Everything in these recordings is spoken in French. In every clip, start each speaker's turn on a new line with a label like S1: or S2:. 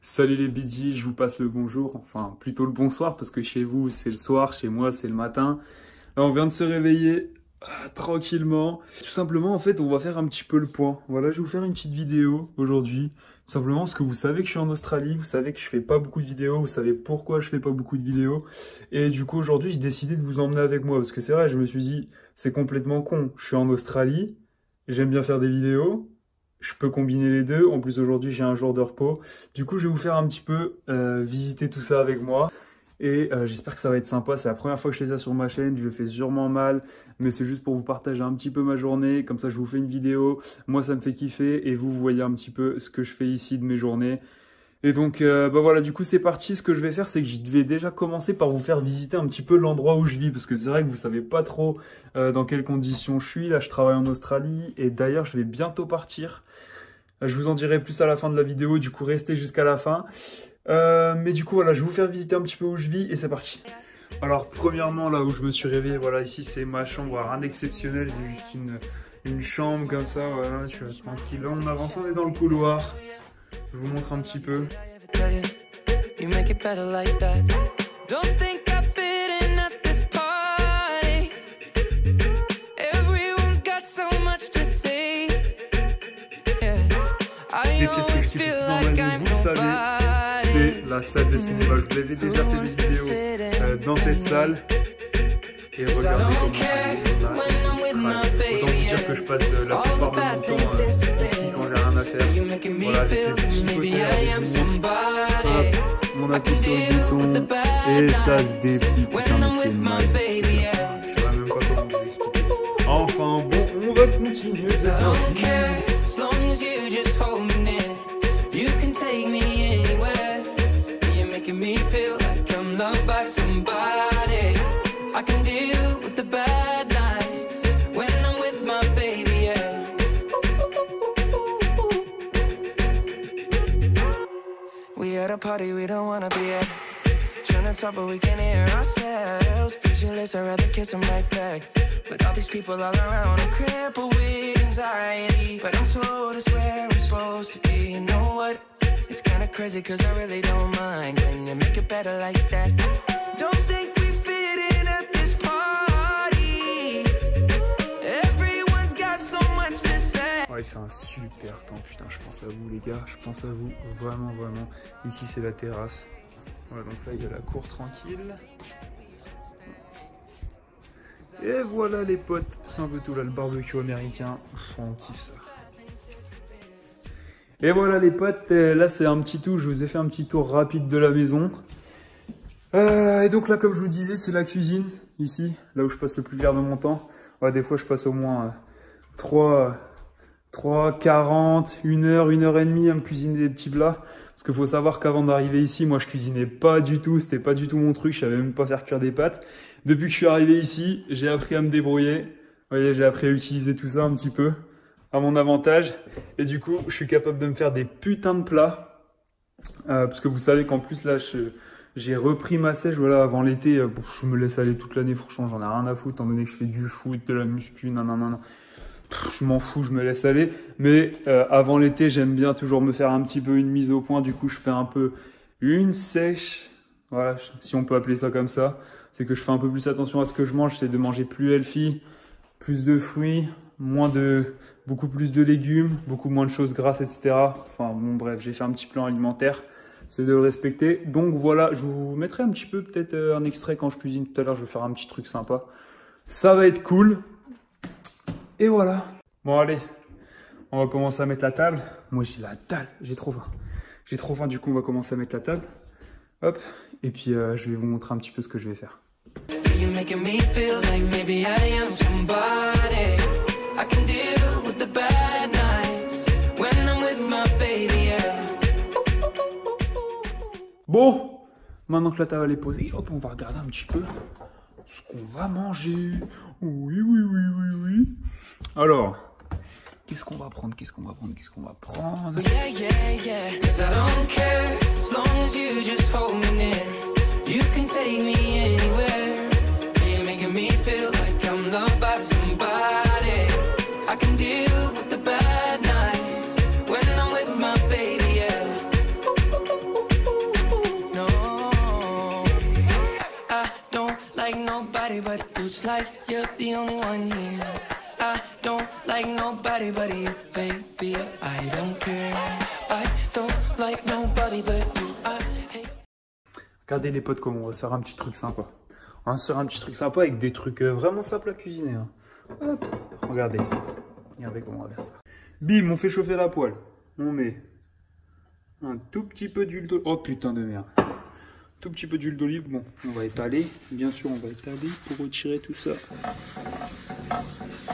S1: Salut les bidis, je vous passe le bonjour, enfin plutôt le bonsoir parce que chez vous c'est le soir, chez moi c'est le matin. Là, on vient de se réveiller tranquillement. Tout simplement en fait on va faire un petit peu le point. Voilà, je vais vous faire une petite vidéo aujourd'hui. Tout simplement parce que vous savez que je suis en Australie, vous savez que je fais pas beaucoup de vidéos, vous savez pourquoi je fais pas beaucoup de vidéos. Et du coup aujourd'hui j'ai décidé de vous emmener avec moi parce que c'est vrai, je me suis dit c'est complètement con. Je suis en Australie, j'aime bien faire des vidéos. Je peux combiner les deux. En plus, aujourd'hui, j'ai un jour de repos. Du coup, je vais vous faire un petit peu visiter tout ça avec moi. Et j'espère que ça va être sympa. C'est la première fois que je fais ça sur ma chaîne. Je le fais sûrement mal. Mais c'est juste pour vous partager un petit peu ma journée. Comme ça, je vous fais une vidéo. Moi, ça me fait kiffer. Et vous voyez un petit peu ce que je fais ici de mes journées. Et donc, bah voilà, du coup, c'est parti. Ce que je vais faire, c'est que je vais déjà commencer par vous faire visiter un petit peu l'endroit où je vis. Parce que c'est vrai que vous savez pas trop dans quelles conditions je suis. Là, je travaille en Australie. Et d'ailleurs, je vais bientôt partir. Je vous en dirai plus à la fin de la vidéo. Du coup, restez jusqu'à la fin. Mais du coup, voilà, je vais vous faire visiter un petit peu où je vis. Et c'est parti. Alors, premièrement, là où je me suis réveillé, voilà, ici, c'est ma chambre. Voilà, rien d'exceptionnel. C'est juste une chambre comme ça. Voilà, je suis tranquille. Là, on avance, on est dans le couloir. Je vous montre un petit peu. Les pièces que je kiffe le plus dans ma vie, vous le savez, c'est la salle de cinéma. Je vous avais déjà fait des vidéos dans cette salle. Et regardez comment elle est. Autant vous dire que je passe la plupart de mon temps ici quand j'ai rien à faire. Voilà, avec les petits côtés, mon appui sur le bouton et ça se déplie. Putain, mais c'est magique. Je sais même pas comment vous expliquer. Enfin bon, on va continuer. C'est parti.
S2: Party we don't wanna be at. Trying to talk but we can't hear ourselves. Pictureless, I'd rather kiss them right back. But all these people all around, I'm crippled with anxiety. But I'm told it's where I'm supposed to be. You know what? It's kinda crazy cause I really don't mind. Can you make it better like that? Don't think we fit in at this party. Everyone's got so much to say.
S1: Ouais, il fait un super temps, putain, je pense à vous les gars, je pense à vous, vraiment, vraiment. Ici c'est la terrasse. Voilà, donc là il y a la cour tranquille. Et voilà les potes, c'est un peu tout là, le barbecue américain, on kiffe ça. Et voilà les potes, là c'est un petit tour, je vous ai fait un petit tour rapide de la maison. Et donc là comme je vous disais, c'est la cuisine, ici, là où je passe le plus clair de mon temps. Ouais, des fois je passe au moins 3, 40, 1 heure, 1 heure et demie à me cuisiner des petits plats. Parce qu'il faut savoir qu'avant d'arriver ici, moi je cuisinais pas du tout, c'était pas du tout mon truc, je savais même pas faire cuire des pâtes. Depuis que je suis arrivé ici, j'ai appris à me débrouiller. Vous voyez, j'ai appris à utiliser tout ça un petit peu à mon avantage. Et du coup, je suis capable de me faire des putains de plats. Parce que vous savez qu'en plus là, j'ai repris ma sèche, voilà, avant l'été, je me laisse aller toute l'année, franchement, j'en ai rien à foutre, étant donné que je fais du foot, de la muscu, non. Je m'en fous, je me laisse aller. Mais avant l'été, j'aime bien toujours me faire un petit peu une mise au point. Du coup, je fais un peu une sèche. Voilà, si on peut appeler ça comme ça. C'est que je fais un peu plus attention à ce que je mange. C'est de manger plus healthy, plus de fruits, beaucoup plus de légumes, beaucoup moins de choses grasses, etc. Enfin bon, bref, j'ai fait un petit plan alimentaire. C'est de le respecter. Donc voilà, je vous mettrai un petit peu peut-être un extrait quand je cuisine tout à l'heure. Je vais faire un petit truc sympa. Ça va être cool. Et voilà. Bon allez, on va commencer à mettre la table. Moi j'ai la dalle, j'ai trop faim. J'ai trop faim, du coup on va commencer à mettre la table. Hop, et puis je vais vous montrer un petit peu ce que je vais faire. Bon, maintenant que la table est posée, hop, on va regarder un petit peu ce qu'on va manger. Oui. Alors, qu'est-ce qu'on va prendre?
S2: Me feel like I'm loved by somebody. I can deal with the bad. like nobody but you. It's like you're the only one here. I don't like nobody but you, baby. I don't care. I don't like nobody but you.
S1: Regardez les potes comment on va se faire un petit truc sympa. On va se faire un petit truc sympa avec des trucs vraiment simples à cuisiner. Hein. Hop, regardez. Regardez comment on va faire ça. Bim, on fait chauffer la poêle. On met un tout petit peu d'huile d'olive. Oh putain de merde. Tout petit peu d'huile d'olive. Bon, on va étaler. Bien sûr, on va étaler pour retirer tout ça.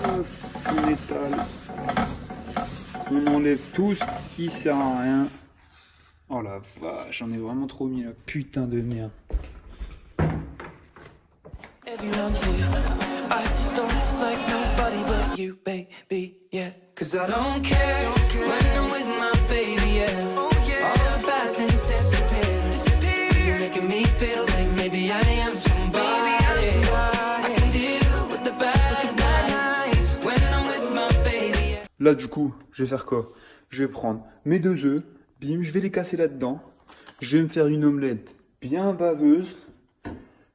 S1: Hop, on étale. On enlève tout ce qui sert à rien. Oh la vache, j'en ai vraiment trop mis là. Putain de merde.
S2: Everyone here, I don't like nobody but you, baby, yeah. Cause I don't care when I'm with my baby, yeah. Oh yeah. All the bad things disappear. You're making me feel like maybe I am somebody. I can deal with the bad nights when I'm with my baby, yeah.
S1: Là du coup, je vais faire quoi? Je vais prendre mes 2 œufs, bim, je vais les casser là-dedans. Je vais me faire une omelette bien baveuse.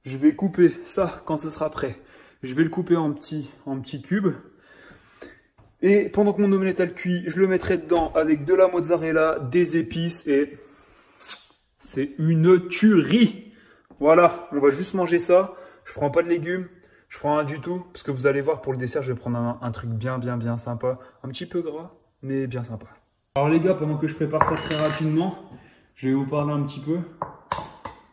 S1: Je vais couper ça quand ce sera prêt. Je vais le couper en petits cubes. Et pendant que mon omelette elle cuit, je le mettrai dedans avec de la mozzarella, des épices et c'est une tuerie. Voilà, on va juste manger ça. Je prends pas de légumes, je prends rien du tout parce que vous allez voir pour le dessert, je vais prendre un truc bien sympa, un petit peu gras mais bien sympa. Alors les gars, pendant que je prépare ça très rapidement, je vais vous parler un petit peu.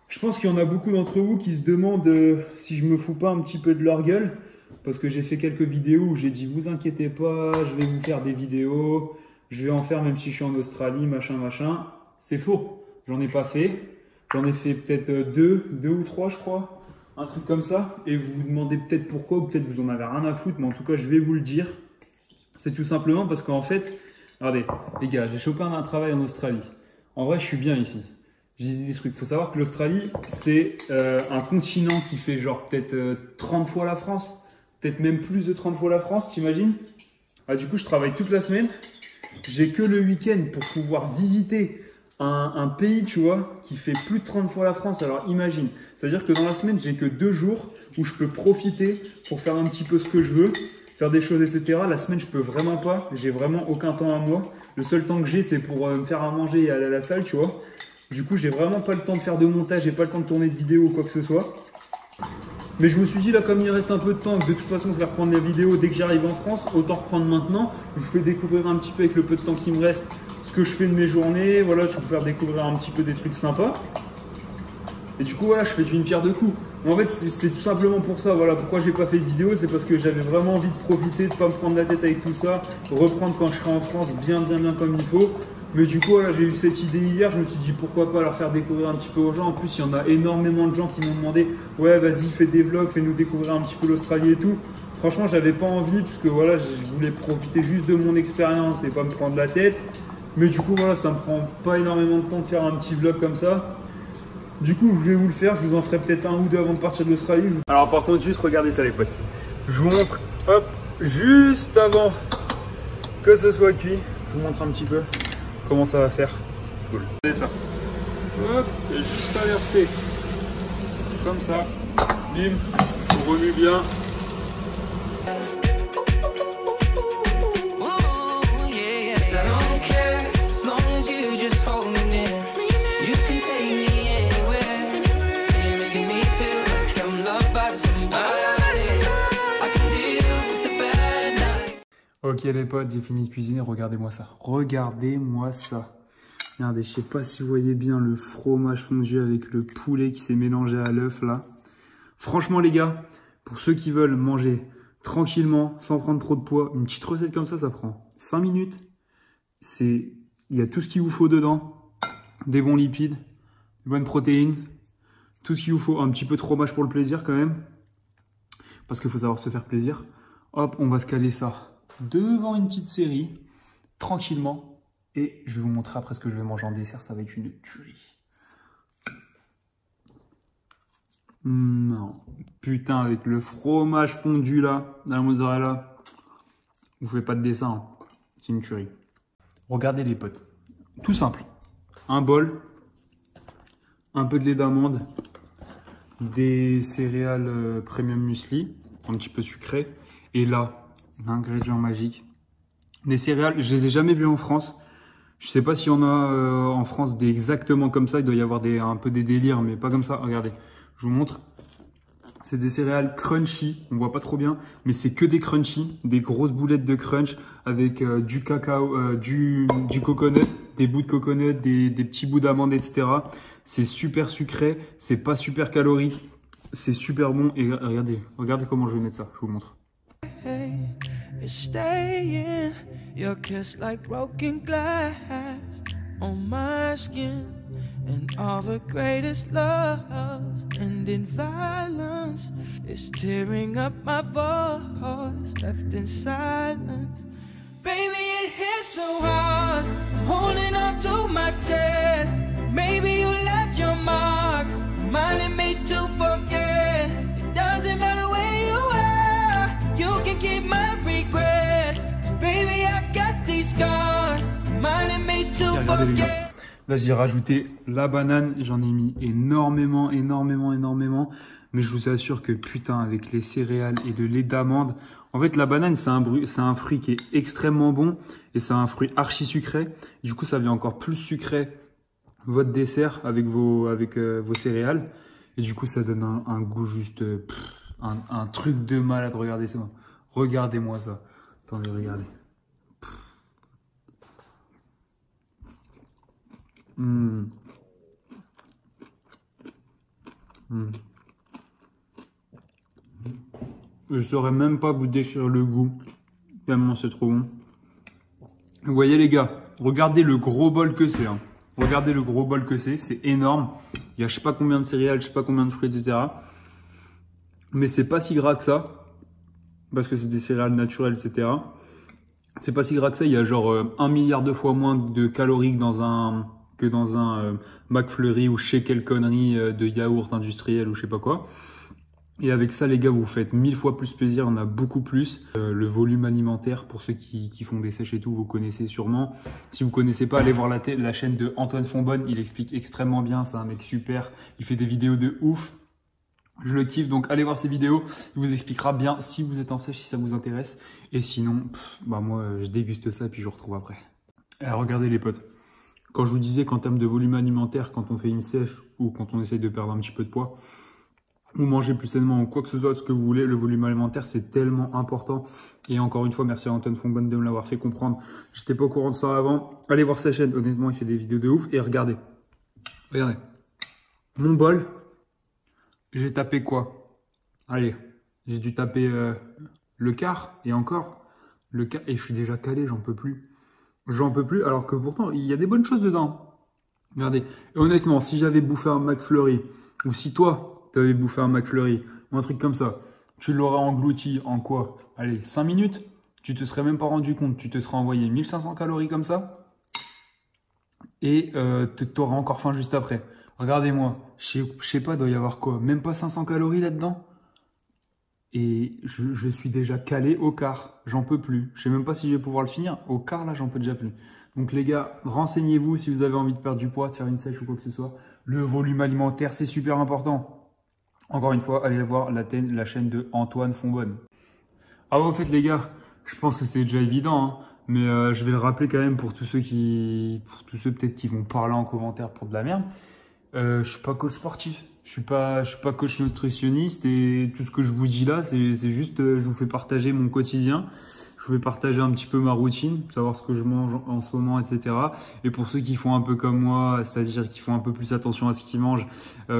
S1: Je pense qu'il y en a beaucoup d'entre vous qui se demandent si je me fous pas un petit peu de leur gueule. Parce que j'ai fait quelques vidéos où j'ai dit vous inquiétez pas, je vais vous faire des vidéos. Je vais en faire même si je suis en Australie, machin. C'est faux, j'en ai pas fait. J'en ai fait peut-être deux ou 3 je crois. Un truc comme ça. Et vous vous demandez peut-être pourquoi ou peut-être vous en avez rien à foutre. Mais en tout cas je vais vous le dire. C'est tout simplement parce qu'en fait, regardez les gars, j'ai chopé un travail en Australie. En vrai je suis bien ici. Je dis des trucs. Il faut savoir que l'Australie, c'est un continent qui fait genre peut-être 30 fois la France. Peut-être même plus de 30 fois la France, t'imagines? Ah, du coup, je travaille toute la semaine. J'ai que le week-end pour pouvoir visiter un pays, tu vois, qui fait plus de 30 fois la France. Alors imagine. C'est-à-dire que dans la semaine, j'ai que 2 jours où je peux profiter pour faire un petit peu ce que je veux, faire des choses, etc. La semaine, je peux vraiment pas. J'ai vraiment aucun temps à moi. Le seul temps que j'ai, c'est pour me faire à manger et aller à la salle, tu vois. Du coup, j'ai vraiment pas le temps de faire de montage, j'ai pas le temps de tourner de vidéos ou quoi que ce soit. Mais je me suis dit là, comme il reste un peu de temps, que de toute façon je vais reprendre les vidéos dès que j'arrive en France, autant reprendre maintenant. Je vous fais découvrir un petit peu avec le peu de temps qui me reste ce que je fais de mes journées. Voilà, je vais vous faire découvrir un petit peu des trucs sympas. Et du coup, voilà, je fais d'une pierre deux coups. En fait, c'est tout simplement pour ça. Voilà, pourquoi j'ai pas fait de vidéo, c'est parce que j'avais vraiment envie de profiter, de pas me prendre la tête avec tout ça, reprendre quand je serai en France bien comme il faut. Mais du coup, voilà, j'ai eu cette idée hier, je me suis dit pourquoi pas leur faire découvrir un petit peu aux gens. En plus, il y en a énormément de gens qui m'ont demandé ouais, vas-y, fais des vlogs, fais-nous découvrir un petit peu l'Australie et tout. Franchement, j'avais pas envie, parce que voilà, je voulais profiter juste de mon expérience et pas me prendre la tête. Mais du coup, voilà, ça me prend pas énormément de temps de faire un petit vlog comme ça. Du coup, je vais vous le faire, je vous en ferai peut-être 1 ou 2 avant de partir de l'Australie. Alors par contre, juste regardez ça les potes. Je vous montre, hop, juste avant que ce soit cuit, je vous montre un petit peu comment ça va faire. Cool. Regardez ça. Hop, et juste à verser. Comme ça. Bim, on remue bien. Ok les potes, j'ai fini de cuisiner, regardez-moi ça. Regardez-moi ça. Regardez, je sais pas si vous voyez bien le fromage fondu avec le poulet qui s'est mélangé à l'œuf là. Franchement les gars, pour ceux qui veulent manger tranquillement, sans prendre trop de poids, une petite recette comme ça prend 5 minutes. Il y a tout ce qu'il vous faut dedans. Des bons lipides, des bonnes protéines, tout ce qu'il vous faut. Un petit peu de fromage pour le plaisir quand même. Parce qu'il faut savoir se faire plaisir. Hop, on va se caler ça devant une petite série, tranquillement, et je vais vous montrer après ce que je vais manger en dessert, ça va être une tuerie. Non, putain, avec le fromage fondu là, la mozzarella, je vous fais pas de dessin, hein. C'est une tuerie. Regardez les potes, tout simple, un bol, un peu de lait d'amande, des céréales premium muesli, un petit peu sucré. Et là, l'ingrédient magique. Des céréales, je les ai jamais vues en France. Je sais pas s'il y en a en France des exactement comme ça. Il doit y avoir un peu des délires, mais pas comme ça. Regardez, je vous montre. C'est des céréales crunchy. On voit pas trop bien, mais c'est que des crunchy, des grosses boulettes de crunch avec du cacao, du coconut, des bouts de coconut, des petits bouts d'amande, etc. C'est super sucré, c'est pas super calorique, c'est super bon. Et regardez comment je vais mettre ça. Je vous montre.
S2: It's staying, your kiss like broken glass on my skin, and all the greatest loves end in violence. It's tearing up my voice, left in silence. Baby, it hits so hard, I'm holding on to my chest. Maybe you left your mark, reminding me to forget. It doesn't matter where you are, you can keep my regret. Baby, I got these scars, reminding me to forget.
S1: Là, j'ai rajouté la banane, j'en ai mis énormément. Mais je vous assure que putain, avec les céréales et le lait d'amande, en fait, la banane, c'est un fruit qui est extrêmement bon et c'est un fruit archi sucré. Du coup, ça vient encore plus sucré votre dessert avec vos céréales. Et du coup, ça donne un goût juste, un truc de malade. Regardez ça. Regardez-moi ça. Attendez, regardez. Je saurais même pas vous décrire le goût, tellement c'est trop bon. Vous voyez les gars, regardez le gros bol que c'est. Regardez le gros bol que c'est énorme. Il y a je sais pas combien de céréales, je sais pas combien de fruits, etc. Mais c'est pas si gras que ça, parce que c'est des céréales naturelles, etc. C'est pas si gras que ça, il y a genre 1 milliard de fois moins de calories que dans un McFlurry ou chez quelle connerie de yaourt industriel ou je sais pas quoi. Et avec ça, les gars, vous faites 1000 fois plus plaisir, on a beaucoup plus. Le volume alimentaire, pour ceux qui font des sèches et tout, vous connaissez sûrement. Si vous connaissez pas, allez voir la chaîne de Antoine Fonbonne, il explique extrêmement bien, c'est un mec super, il fait des vidéos de ouf. Je le kiffe, donc allez voir ses vidéos, il vous expliquera bien si vous êtes en sèche, si ça vous intéresse. Et sinon, bah moi, je déguste ça et puis je vous retrouve après. Et regardez les potes, quand je vous disais qu'en termes de volume alimentaire, quand on fait une sèche ou quand on essaye de perdre un petit peu de poids, ou manger plus sainement ou quoi que ce soit, ce que vous voulez, le volume alimentaire c'est tellement important. Et encore une fois, merci à Antoine Fonbonne de me l'avoir fait comprendre. J'étais pas au courant de ça avant. Allez voir sa chaîne, honnêtement il fait des vidéos de ouf. Et regardez, mon bol, j'ai tapé quoi? Allez, j'ai dû taper le quart et encore le quart, et je suis déjà calé, j'en peux plus. J'en peux plus, alors que pourtant il y a des bonnes choses dedans. Regardez, et honnêtement, si j'avais bouffé un McFlurry, ou si toi tu avais bouffé un McFlurry ou un truc comme ça, tu l'aurais englouti en quoi? Allez, 5 minutes? Tu te serais même pas rendu compte, tu te serais envoyé 1500 calories comme ça et tu aurais encore faim juste après. Regardez-moi, je sais pas, il doit y avoir quoi? Même pas 500 calories là-dedans? Et je suis déjà calé au quart, j'en peux plus. Je sais même pas si je vais pouvoir le finir. Au quart là, j'en peux déjà plus. Donc les gars, renseignez-vous si vous avez envie de perdre du poids, de faire une sèche ou quoi que ce soit. Le volume alimentaire, c'est super important. Encore une fois, allez voir la chaîne de Antoine Fonbonne. Ah ouais, en fait les gars, je pense que c'est déjà évident, mais je vais le rappeler quand même pour tous ceux peut-être qui vont parler en commentaire pour de la merde. Je suis pas coach sportif, je suis pas coach nutritionniste et tout ce que je vous dis là, c'est juste, je vous fais partager mon quotidien. Je vais partager un petit peu ma routine, savoir ce que je mange en ce moment, etc. Et pour ceux qui font un peu comme moi, c'est-à-dire qui font un peu plus attention à ce qu'ils mangent,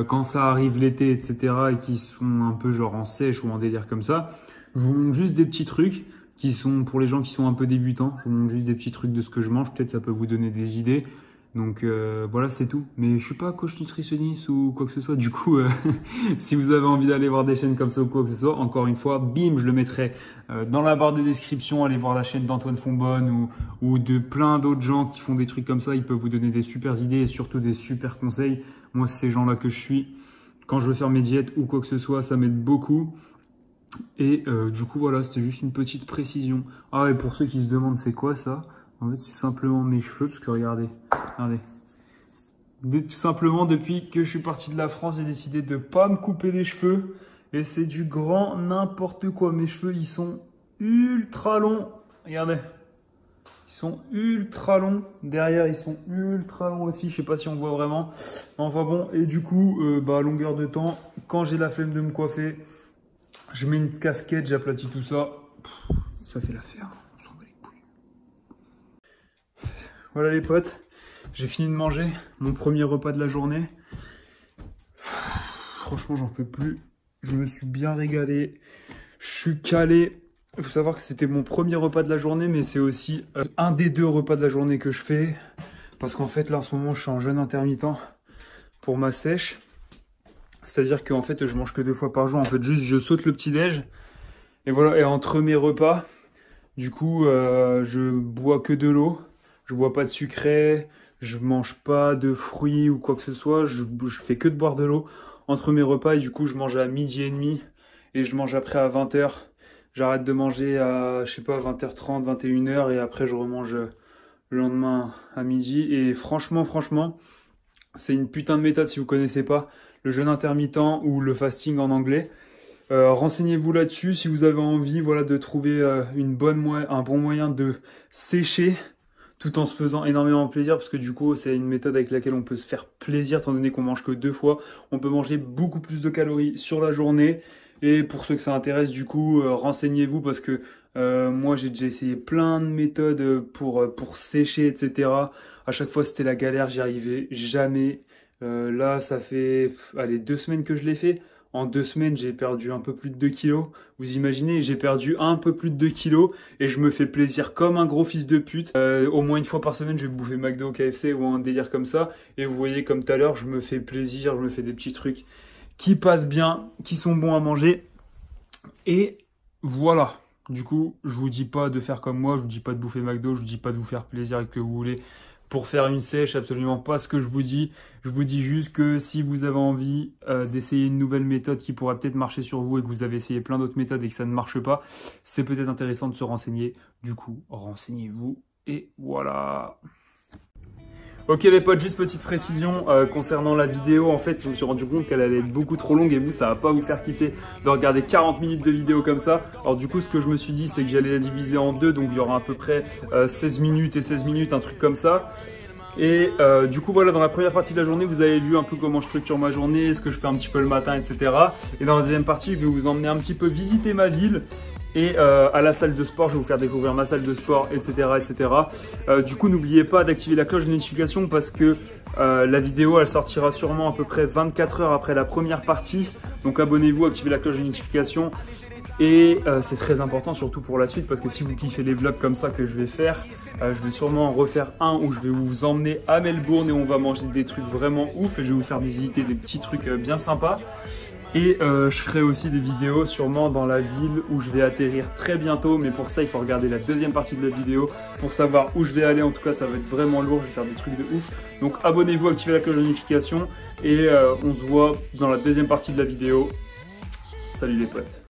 S1: quand ça arrive l'été, etc. et qui sont un peu genre en sèche ou en délire comme ça, je vous montre juste des petits trucs qui sont pour les gens qui sont un peu débutants. Je vous montre juste des petits trucs de ce que je mange, peut-être ça peut vous donner des idées. Donc voilà, c'est tout. Mais je suis pas coach nutritionniste ou quoi que ce soit. Du coup, si vous avez envie d'aller voir des chaînes comme ça ou quoi que ce soit, encore une fois, bim, je le mettrai dans la barre de description. Allez voir la chaîne d'Antoine Fonbonne ou de plein d'autres gens qui font des trucs comme ça. Ils peuvent vous donner des super idées et surtout des super conseils. Moi, c'est ces gens-là que je suis. Quand je veux faire mes diètes ou quoi que ce soit, ça m'aide beaucoup. Et du coup, voilà, c'était juste une petite précision. Ah, et pour ceux qui se demandent c'est quoi ça? En fait, c'est simplement mes cheveux, parce que regardez, Tout simplement, depuis que je suis parti de la France, j'ai décidé de pas me couper les cheveux. Et c'est du grand n'importe quoi. Mes cheveux, ils sont ultra longs. Regardez. Ils sont ultra longs. Derrière, ils sont ultra longs aussi. Je sais pas si on voit vraiment. Enfin bon. Et du coup, à longueur de temps, quand j'ai la flemme de me coiffer, je mets une casquette, j'aplatis tout ça. Ça fait l'affaire. On s'en bat les couilles. Voilà les potes. J'ai fini de manger mon premier repas de la journée. Franchement, j'en peux plus. Je me suis bien régalé. Je suis calé. Il faut savoir que c'était mon premier repas de la journée, mais c'est aussi un des 2 repas de la journée que je fais. Parce qu'en fait, là, en ce moment, je suis en jeûne intermittent pour ma sèche. C'est-à-dire qu'en fait, je mange que 2 fois par jour. En fait, juste, je saute le petit-déj. Et voilà, et entre mes repas, du coup, je bois que de l'eau. Je bois pas de sucré. Je mange pas de fruits ou quoi que ce soit, je fais que de boire de l'eau entre mes repas et du coup je mange à 12h30 et je mange après à 20h. J'arrête de manger à, je sais pas, 20h30, 21h et après je remange le lendemain à midi. Et franchement, c'est une putain de méthode si vous connaissez pas le jeûne intermittent ou le fasting en anglais. Renseignez-vous là-dessus si vous avez envie, voilà, de trouver un bon moyen de sécher tout en se faisant énormément plaisir, parce que du coup, c'est une méthode avec laquelle on peut se faire plaisir, étant donné qu'on mange que 2 fois. On peut manger beaucoup plus de calories sur la journée. Et pour ceux que ça intéresse, du coup, renseignez-vous, parce que moi, j'ai déjà essayé plein de méthodes pour sécher, etc. À chaque fois, c'était la galère, j'y arrivais jamais. Là, ça fait 2 semaines que je l'ai fait. En 2 semaines, j'ai perdu un peu plus de 2 kilos. Vous imaginez, j'ai perdu un peu plus de 2 kilos et je me fais plaisir comme un gros fils de pute. Au moins 1 fois par semaine, je vais bouffer McDo, KFC ou un délire comme ça. Et vous voyez, comme tout à l'heure, je me fais plaisir, je me fais des petits trucs qui passent bien, qui sont bons à manger. Et voilà. Du coup, je vous dis pas de faire comme moi, je vous dis pas de bouffer McDo, je vous dis pas de vous faire plaisir avec ce que vous voulez. Pour faire une sèche, absolument pas ce que je vous dis. Je vous dis juste que si vous avez envie d'essayer une nouvelle méthode qui pourrait peut-être marcher sur vous et que vous avez essayé plein d'autres méthodes et que ça ne marche pas, c'est peut-être intéressant de se renseigner. Du coup, renseignez-vous et voilà. Ok les potes, juste petite précision concernant la vidéo. En fait, je me suis rendu compte qu'elle allait être beaucoup trop longue et vous, ça va pas vous faire kiffer de regarder 40 minutes de vidéo comme ça. Alors du coup, ce que je me suis dit, c'est que j'allais la diviser en 2, donc il y aura à peu près 16 minutes et 16 minutes, un truc comme ça. Et du coup, voilà, dans la première partie de la journée, vous avez vu un peu comment je structure ma journée, ce que je fais un petit peu le matin, etc. Et dans la deuxième partie, je vais vous emmener un petit peu visiter ma ville. Et à la salle de sport, je vais vous faire découvrir ma salle de sport, etc. etc. Du coup, n'oubliez pas d'activer la cloche de notification parce que la vidéo, elle sortira sûrement à peu près 24 heures après la première partie. Donc abonnez-vous, activez la cloche de notification. Et c'est très important, surtout pour la suite, parce que si vous kiffez les vlogs comme ça que je vais faire, je vais sûrement en refaire un où je vais vous emmener à Melbourne et on va manger des trucs vraiment ouf. Et je vais vous faire visiter des petits trucs bien sympas. Et je ferai aussi des vidéos sûrement dans la ville où je vais atterrir très bientôt. Mais pour ça, il faut regarder la deuxième partie de la vidéo pour savoir où je vais aller. En tout cas, ça va être vraiment lourd. Je vais faire des trucs de ouf. Donc abonnez-vous, activez la cloche de notification. Et on se voit dans la deuxième partie de la vidéo. Salut les potes.